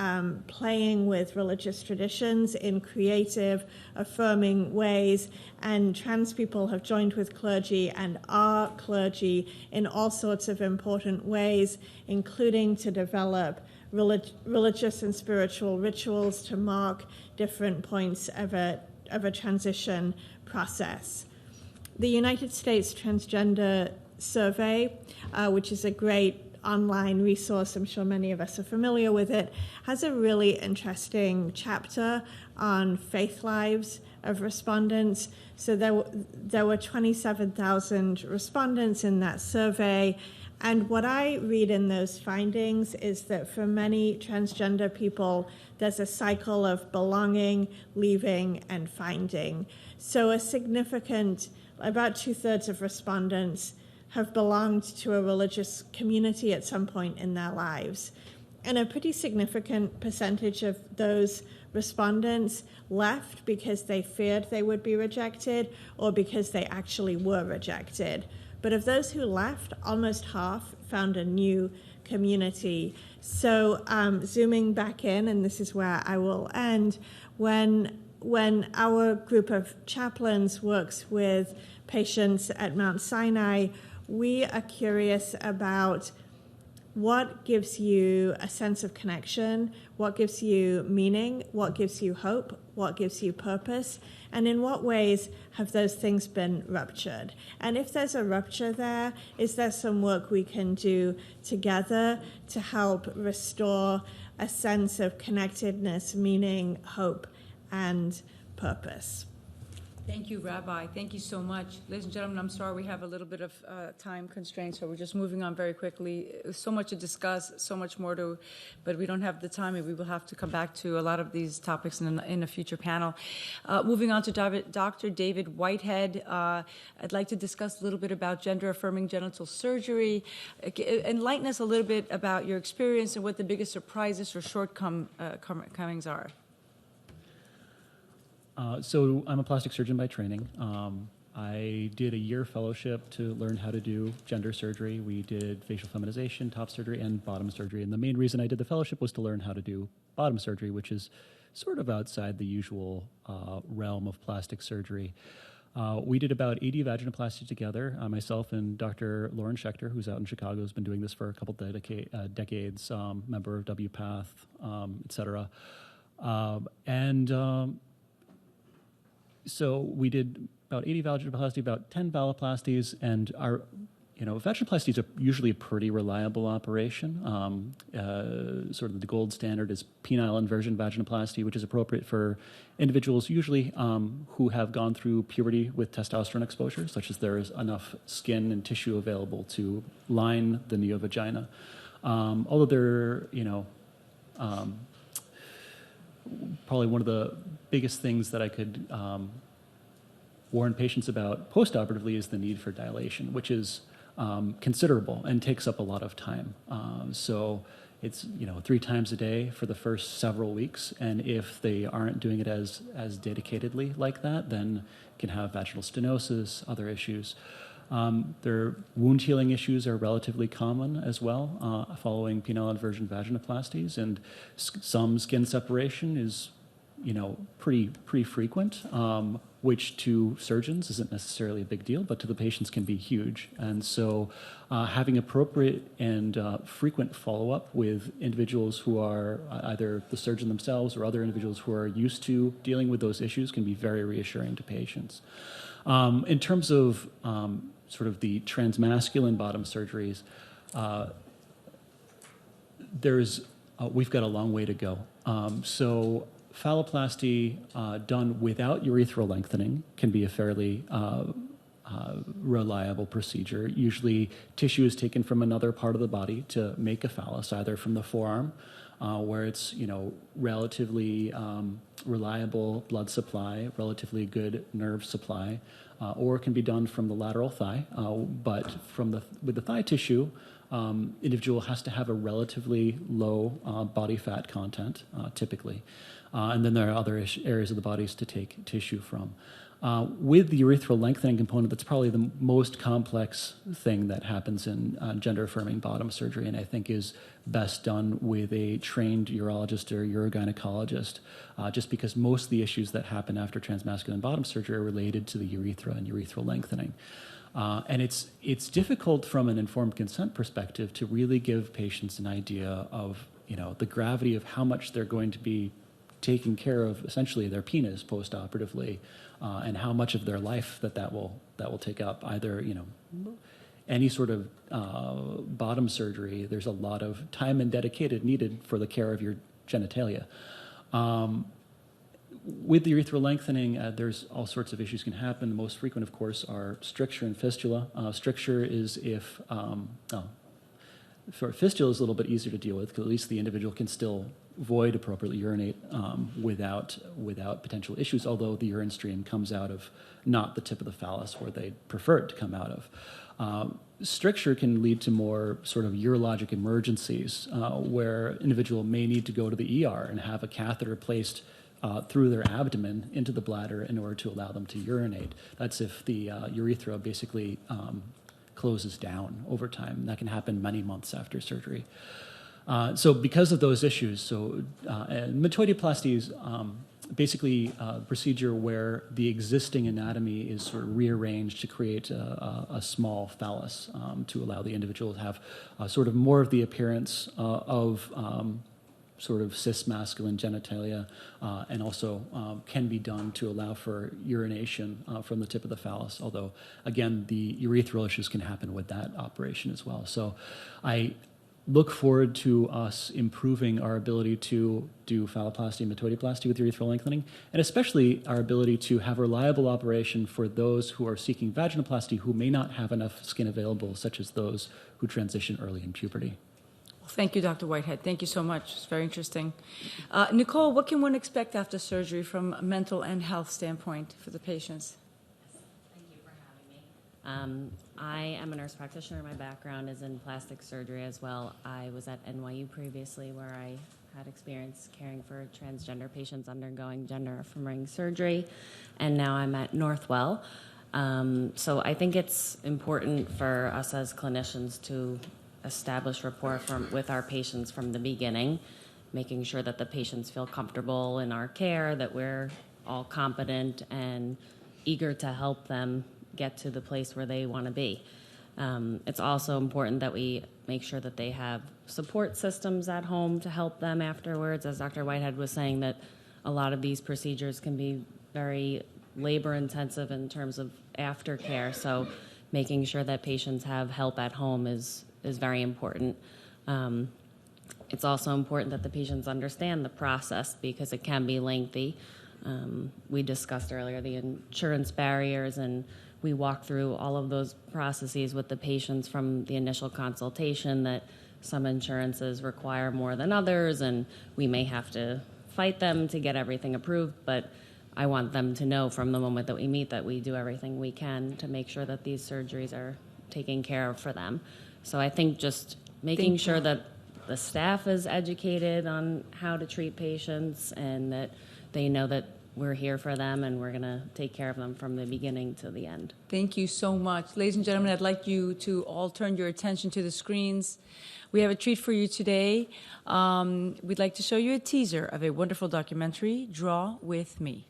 playing with religious traditions in creative, affirming ways. And trans people have joined with clergy and are clergy in all sorts of important ways, including to develop religious and spiritual rituals to mark different points of a transition process. The United States Transgender Survey, which is a great online resource, I'm sure many of us are familiar with it, has a really interesting chapter on faith lives of respondents. So there were 27,000 respondents in that survey, and what I read in those findings is that for many transgender people, there's a cycle of belonging, leaving, and finding. So a significant, about 2/3 of respondents have belonged to a religious community at some point in their lives. And a pretty significant percentage of those respondents left because they feared they would be rejected or because they actually were rejected. But of those who left, almost half found a new community. So zooming back in, and this is where I will end, when our group of chaplains works with patients at Mount Sinai, we are curious about what gives you a sense of connection, what gives you meaning, what gives you hope, what gives you purpose, and in what ways have those things been ruptured? And if there's a rupture there, is there some work we can do together to help restore a sense of connectedness, meaning, hope, and purpose? Thank you, Rabbi. Thank you so much. Ladies and gentlemen, I'm sorry we have a little bit of time constraints, so we're just moving on very quickly. So much to discuss, so much more to, but we don't have the time, and we will have to come back to a lot of these topics in a future panel. Moving on to Dr. David Whitehead, I'd like to discuss a little bit about gender-affirming genital surgery. Enlighten us a little bit about your experience and what the biggest surprises or shortcomings are. So I'm a plastic surgeon by training. I did a year fellowship to learn how to do gender surgery. We did facial feminization, top surgery, and bottom surgery. And the main reason I did the fellowship was to learn how to do bottom surgery, which is sort of outside the usual realm of plastic surgery. We did about 80 vaginoplasties together. Myself and Dr. Lauren Schechter, who's out in Chicago, has been doing this for a couple decades, member of WPATH, et cetera. So we did about 80 vaginoplasty, about 10 phalloplasties, and our, vaginoplasty is usually a pretty reliable operation. Sort of the gold standard is penile inversion vaginoplasty, which is appropriate for individuals usually who have gone through puberty with testosterone exposure, such as there is enough skin and tissue available to line the neovagina. Although they're, probably one of the biggest things that I could warn patients about postoperatively is the need for dilation, which is considerable and takes up a lot of time. So it's 3 times a day for the first several weeks, and if they aren't doing it as dedicatedly like that, then can have vaginal stenosis, other issues. Their wound healing issues are relatively common as well, following penile inversion vaginoplasties, and some skin separation is, pretty frequent, which to surgeons isn't necessarily a big deal, but to the patients can be huge. And so having appropriate and frequent follow-up with individuals who are either the surgeon themselves or other individuals who are used to dealing with those issues can be very reassuring to patients. In terms of sort of the transmasculine bottom surgeries, we've got a long way to go. So phalloplasty done without urethral lengthening can be a fairly reliable procedure. Usually tissue is taken from another part of the body to make a phallus, either from the forearm, where it's relatively reliable blood supply, relatively good nerve supply, or it can be done from the lateral thigh. But with the thigh tissue, individual has to have a relatively low body fat content, typically. And then there are other areas of the bodies to take tissue from. With the urethral lengthening component, that's probably the most complex thing that happens in gender-affirming bottom surgery, and I think is best done with a trained urologist or urogynecologist, just because most of the issues that happen after transmasculine bottom surgery are related to the urethra and urethral lengthening. And it's difficult from an informed consent perspective to really give patients an idea of the gravity of how much they're going to be taking care of essentially their penis post-operatively, and how much of their life that will take up. Either any sort of bottom surgery, there's a lot of time and dedicated needed for the care of your genitalia. With the urethral lengthening, there's all sorts of issues can happen. The most frequent, of course, are stricture and fistula. Stricture is if fistula is a little bit easier to deal with, because at least the individual can still void appropriately urinate without potential issues, although the urine stream comes out of not the tip of the phallus where they prefer it to come out of. Stricture can lead to more sort of urologic emergencies, where individual may need to go to the ER and have a catheter placed through their abdomen into the bladder in order to allow them to urinate. That's if the urethra basically closes down over time. That can happen many months after surgery. So because of those issues, metoidioplasty is basically a procedure where the existing anatomy is sort of rearranged to create a small phallus to allow the individual to have sort of more of the appearance of sort of cis masculine genitalia, and also can be done to allow for urination from the tip of the phallus, although again the urethral issues can happen with that operation as well. So I look forward to us improving our ability to do phalloplasty and metoidioplasty with urethral lengthening, and especially our ability to have reliable operation for those who are seeking vaginoplasty who may not have enough skin available, such as those who transition early in puberty. Well, thank you, Dr. Whitehead. Thank you so much. It's very interesting. Nicole, what can one expect after surgery from a mental and health standpoint for the patients? Thank you for having me. I am a nurse practitioner. My background is in plastic surgery as well. I was at NYU previously, where I had experience caring for transgender patients undergoing gender-affirming surgery, and now I'm at Northwell. So I think it's important for us as clinicians to establish rapport with our patients from the beginning, making sure that the patients feel comfortable in our care, that we're all competent and eager to help them get to the place where they want to be. It's also important that we make sure that they have support systems at home to help them afterwards. As Dr. Whitehead was saying, that a lot of these procedures can be very labor-intensive in terms of aftercare, so making sure that patients have help at home is very important. It's also important that the patients understand the process, because it can be lengthy. We discussed earlier the insurance barriers, and we walk through all of those processes with the patients from the initial consultation, that some insurances require more than others, and we may have to fight them to get everything approved, but I want them to know from the moment that we meet that we do everything we can to make sure that these surgeries are taken care of for them. So I think just making sure that the staff is educated on how to treat patients, and that they know that we're here for them, and we're going to take care of them from the beginning to the end. Thank you so much. Ladies and gentlemen, I'd like you to all turn your attention to the screens. We have a treat for you today. We'd like to show you a teaser of a wonderful documentary, Draw With Me.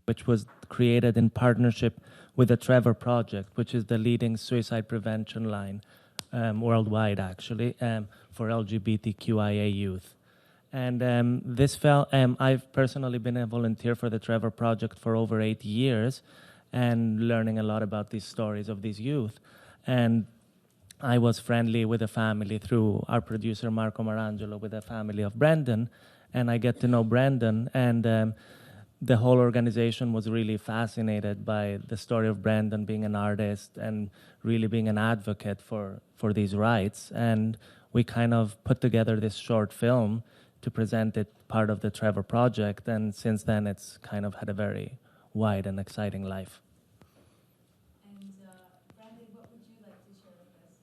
Which was created in partnership with the Trevor Project, which is the leading suicide prevention line worldwide, actually, for LGBTQIA youth. And I've personally been a volunteer for the Trevor Project for over 8 years and learning a lot about these stories of these youth. And I was friendly with the family through our producer, Marco Marangelo, with the family of Brendan, and I get to know Brendan, and the whole organization was really fascinated by the story of Brendan being an artist and really being an advocate for these rights. And we kind of put together this short film to present it part of the Trevor Project. And since then, it's kind of had a very wide and exciting life. And Brandon, what would you like to share with us?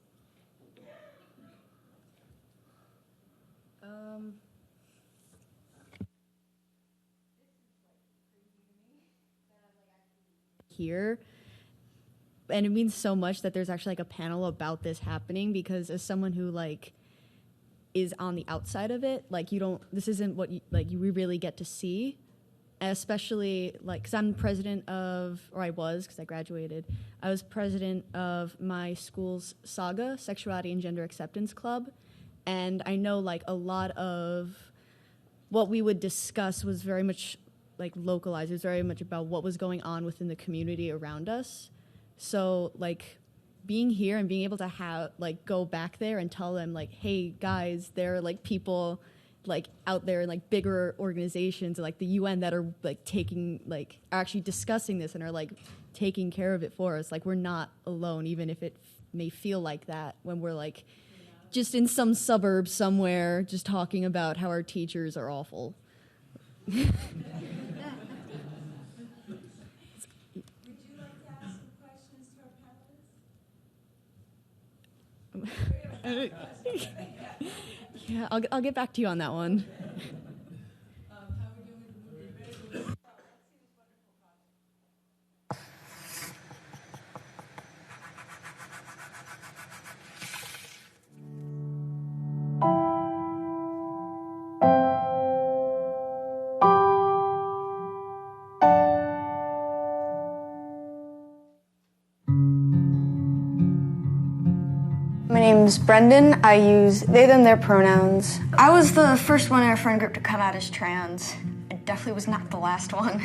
Here, and it means so much that there's actually like a panel about this happening, because as someone who like is on the outside of it, like this isn't what you really get to see, especially like because I'm president of, or I was, because I graduated, I was president of my school's SAGA, Sexuality and Gender Acceptance Club, and I know like a lot of what we would discuss was very much like localized. It was very much about what was going on within the community around us. So like being here and being able to have like go back there and tell them like, hey guys, there are like people like out there in like bigger organizations like the UN that are like are actually discussing this and are like taking care of it for us. Like we're not alone, even if it may feel like that when we're like just in some suburb somewhere just talking about how our teachers are awful. Yeah, I'll get back to you on that one. My name's Brendan. I use they, them, their pronouns. I was the first one in our friend group to come out as trans. I definitely was not the last one.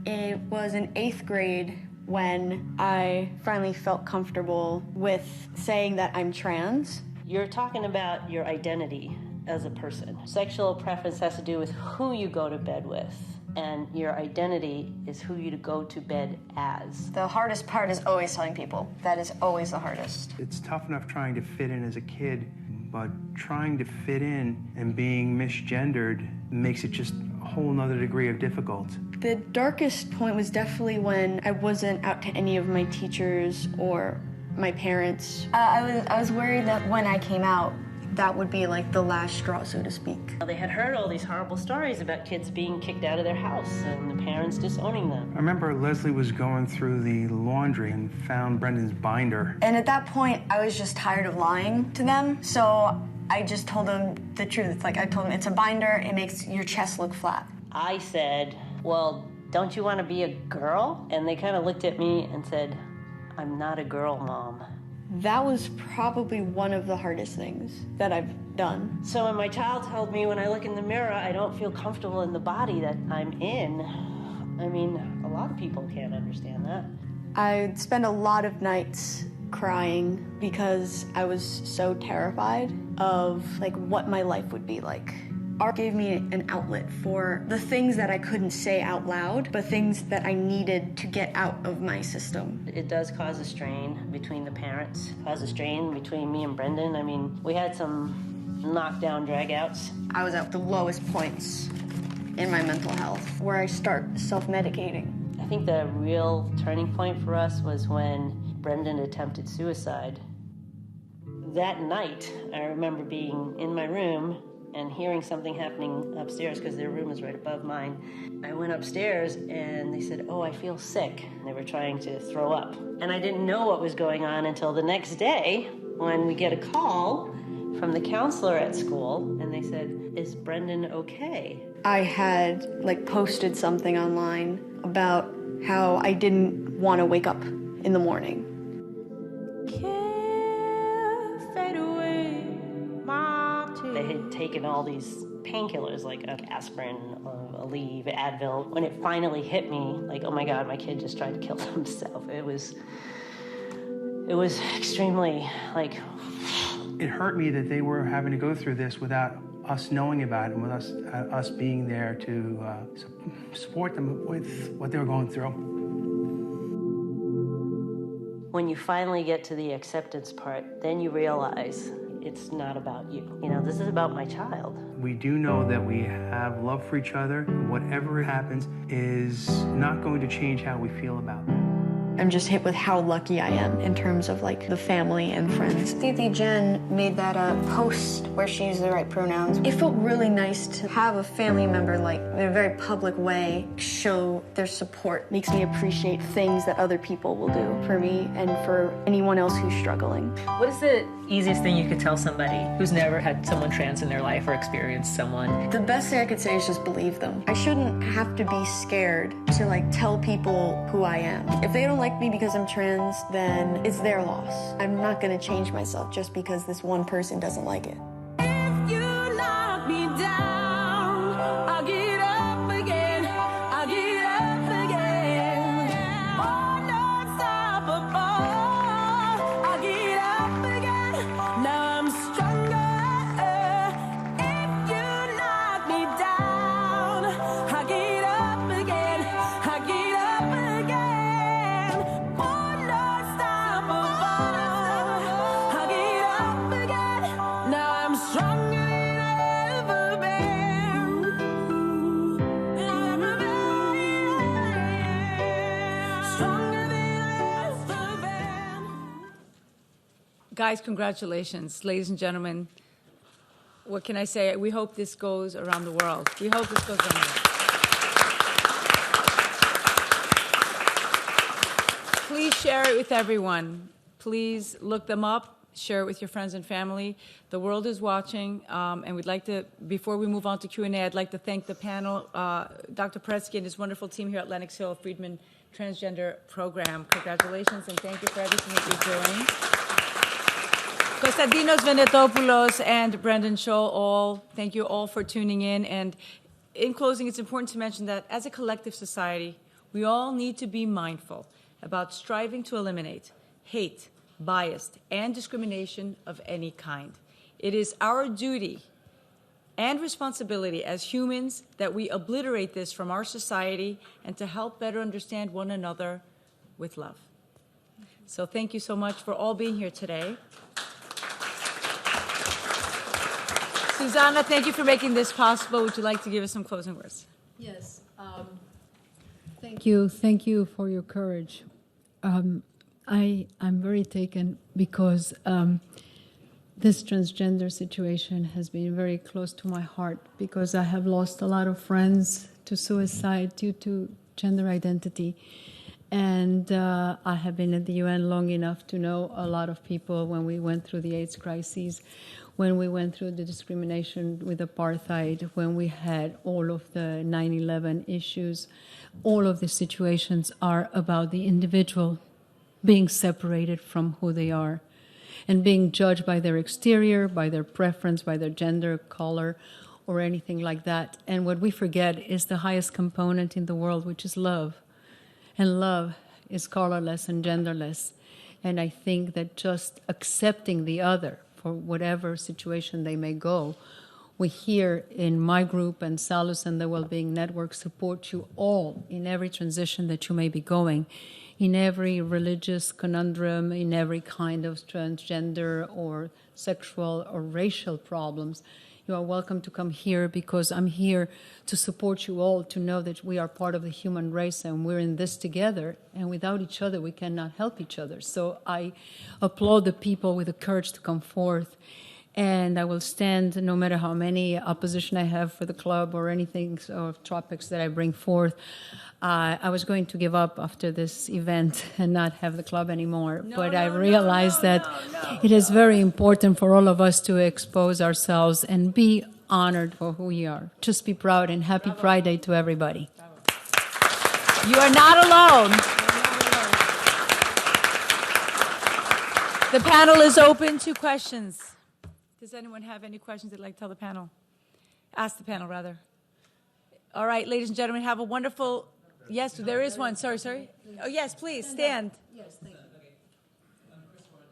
It was in 8th grade when I finally felt comfortable with saying that I'm trans. You're talking about your identity. as a person. Sexual preference has to do with who you go to bed with, and your identity is who you go to bed as. The hardest part is always telling people. That is always the hardest. It's tough enough trying to fit in as a kid, but trying to fit in and being misgendered makes it just a whole nother degree of difficult. The darkest point was definitely when I wasn't out to any of my teachers or my parents. I was worried that when I came out, that would be like the last straw, so to speak. They had heard all these horrible stories about kids being kicked out of their house and the parents disowning them. I remember Leslie was going through the laundry and found Brendan's binder. And at that point, I was just tired of lying to them, so I just told them the truth. Like, I told them it's a binder, it makes your chest look flat. I said, well, don't you want to be a girl? And they kind of looked at me and said, I'm not a girl, Mom. That was probably one of the hardest things that I've done. So when my child told me when I look in the mirror, I don't feel comfortable in the body that I'm in, I mean, a lot of people can't understand that. I spent a lot of nights crying because I was so terrified of like what my life would be like. Art gave me an outlet for the things that I couldn't say out loud, but things that I needed to get out of my system. It does cause a strain between the parents, cause a strain between me and Brendan. I mean, we had some knockdown dragouts. I was at the lowest points in my mental health, where I start self-medicating. I think the real turning point for us was when Brendan attempted suicide. That night, I remember being in my room and hearing something happening upstairs because their room is right above mine. I went upstairs and they said, oh, I feel sick. They were trying to throw up. And I didn't know what was going on until the next day when we get a call from the counselor at school and they said, is Brendan okay? I had like posted something online about how I didn't want to wake up in the morning. They had taken all these painkillers like aspirin, Aleve, Advil. When it finally hit me, like, oh my God, my kid just tried to kill himself. It was extremely, like... It hurt me that they were having to go through this without us knowing about it and with us being there to support them with what they were going through. When you finally get to the acceptance part, then you realize it's not about you. You know, this is about my child. We do know that we have love for each other. Whatever happens is not going to change how we feel about it. I'm just hit with how lucky I am in terms of like the family and friends. Titi Jen made that post where she used the right pronouns. It felt really nice to have a family member like in a very public way show their support. Makes me appreciate things that other people will do for me and for anyone else who's struggling. What is the easiest thing you could tell somebody who's never had someone trans in their life or experienced someone? The best thing I could say is just believe them. I shouldn't have to be scared to like tell people who I am. If they don't like me because I'm trans, then it's their loss. I'm not gonna change myself just because this one person doesn't like it. If you knock me down, I'll get up again. I'll get up again. Oh, unstoppable. I'll get up again. Now I'm stronger. If you knock me down, I'll get up again. I'll get up again. Guys, congratulations. Ladies and gentlemen, what can I say? We hope this goes around the world. We hope this goes around the world. Please share it with everyone. Please look them up. Share it with your friends and family. The world is watching, and we'd like to, before we move on to Q&A, I'd like to thank the panel, Dr. Poretzky and his wonderful team here at Lenox Hill Freidman Transgender Program. Congratulations, and thank you for everything that you're doing. Konstantinos Venetopoulos and Brendan Scholl, thank you all for tuning in. And in closing, it's important to mention that as a collective society, we all need to be mindful about striving to eliminate hate, bias, and discrimination of any kind. It is our duty and responsibility as humans that we obliterate this from our society and to help better understand one another with love. So thank you so much for all being here today. Susanna, thank you for making this possible. Would you like to give us some closing words? Yes. Thank you. Thank you for your courage. I'm very taken because this transgender situation has been very close to my heart because I have lost a lot of friends to suicide due to gender identity. And I have been at the UN long enough to know a lot of people when we went through the AIDS crises, when we went through the discrimination with apartheid, when we had all of the 9/11 issues. All of these situations are about the individual being separated from who they are and being judged by their exterior, by their preference, by their gender, color, or anything like that. And what we forget is the highest component in the world, which is love. And love is colorless and genderless. And I think that just accepting the other for whatever situation they may go, we here in my group and Salus and the Wellbeing Network support you all in every transition that you may be going, in every religious conundrum, in every kind of transgender or sexual or racial problems. You are welcome to come here because I'm here to support you all, to know that we are part of the human race and we're in this together, and without each other we cannot help each other. So I applaud the people with the courage to come forth, and I will stand no matter how many opposition I have for the club or anything or topics that I bring forth. I was going to give up after this event and not have the club anymore, but I realized that it is very important for all of us to expose ourselves and be honored for who we are. Just be proud, and happy Friday to everybody. You are not alone. The panel is open to questions. Does anyone have any questions they'd like to tell the panel? Ask the panel, rather. All right, ladies and gentlemen, have a wonderful... Yes, there is one. Sorry. Oh, yes, please, stand. Yes, thank you. I'm Chris Warren,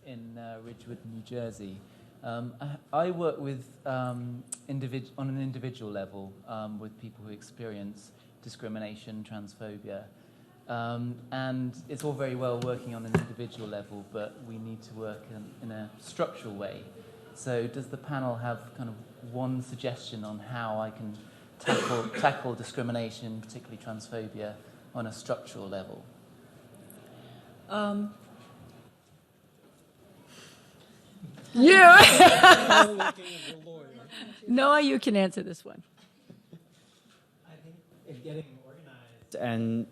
in Ridgewood, New Jersey. I work with on an individual level with people who experience discrimination, transphobia. And it's all very well working on an individual level, but we need to work in a structural way. So does the panel have kind of one suggestion on how I can tackle discrimination, particularly transphobia, on a structural level? Noah, you can answer this one. I think it's getting organized, and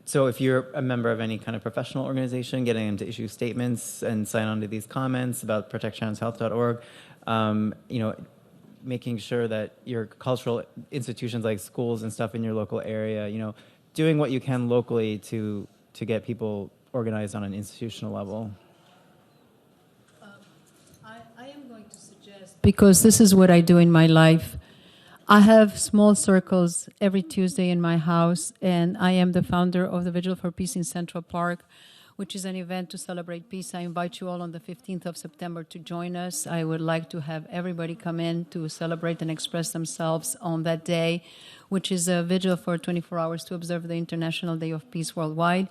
so if you're a member of any kind of professional organization, getting them to issue statements and sign on to these comments about protecttranshealth.org, making sure that your cultural institutions like schools and stuff in your local area, doing what you can locally to get people organized on an institutional level. I am going to suggest, because this is what I do in my life, I have small circles every Tuesday in my house, and I am the founder of the Vigil for Peace in Central Park, which is an event to celebrate peace. I invite you all on the 15th of September to join us. I would like to have everybody come in to celebrate and express themselves on that day, which is a vigil for 24 hours to observe the International Day of Peace worldwide.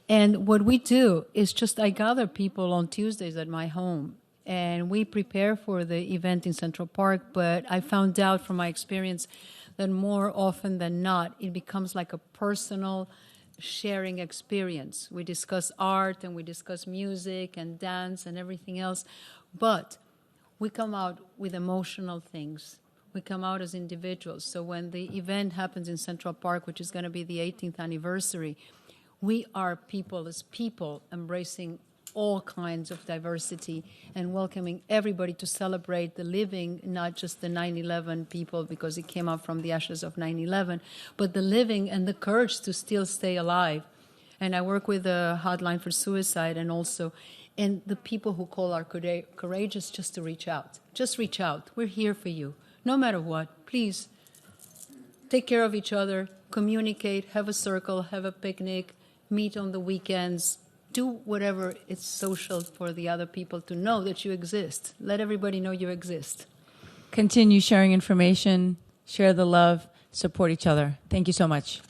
And what we do is I gather people on Tuesdays at my home, and we prepare for the event in Central Park, but I found out from my experience that more often than not, it becomes like a personal sharing experience. We discuss art and we discuss music and dance and everything else, but we come out with emotional things. We come out as individuals. So when the event happens in Central Park, which is going to be the 18th anniversary, we are people as people embracing all kinds of diversity and welcoming everybody to celebrate the living, not just the 9/11 people, because it came up from the ashes of 9/11, but the living and the courage to still stay alive. And I work with a hotline for suicide and the people who call are courageous just to reach out. Just reach out. We're here for you. No matter what, please take care of each other, communicate, have a circle, have a picnic, meet on the weekends, do whatever is social for the other people to know that you exist. Let everybody know you exist. Continue sharing information, share the love, support each other. Thank you so much.